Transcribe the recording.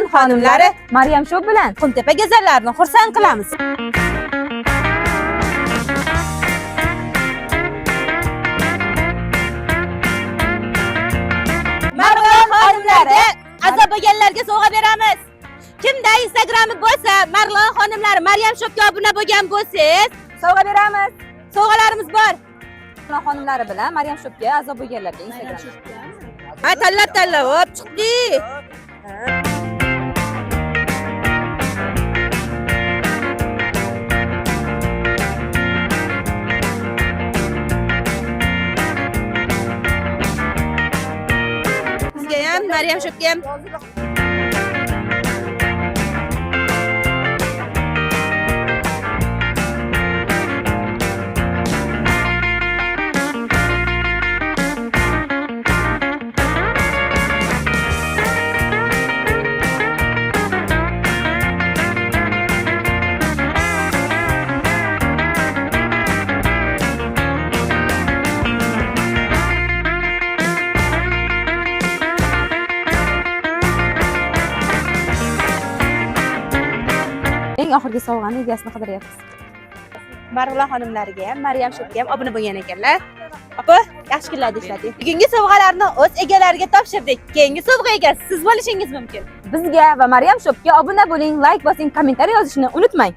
Marg'ilon xonimlari Maryam Show bilan Qumtepa go'zallarini xursand qilamiz. Marg'ilon xonimlari a'zo bo'lganlarga sovg'a beramiz. Kimda Instagrami bo'lsa, Marg'ilon xonimlari Maryam Shopga obuna bo'lgan bo'lsangiz, sovg'a beramiz. sovg'alarimiz bor. Marg'ilon xonimlari bilan Maryam Shopga a'zo bo'lganlarga Instagram. Ha, tanlab hop chiqdi. Bizga ham, Maryam Shopga ham Eng oxirgi sovg'ani egasini qidiryapmiz. Marg'ilon xonimlariga ham, Maryam Shopga ham obuna bo'lgan ekanlar. Opa, yaxshi kunlarda ishladik. Bugungi sovg'alarni o'z egalariga topshirdik. Keyingi sovg'a egasi siz bo'lishingiz mumkin. Bizga va Maryam Shopga obuna bo'ling, like bosing, kommentariy yozishni unutmang.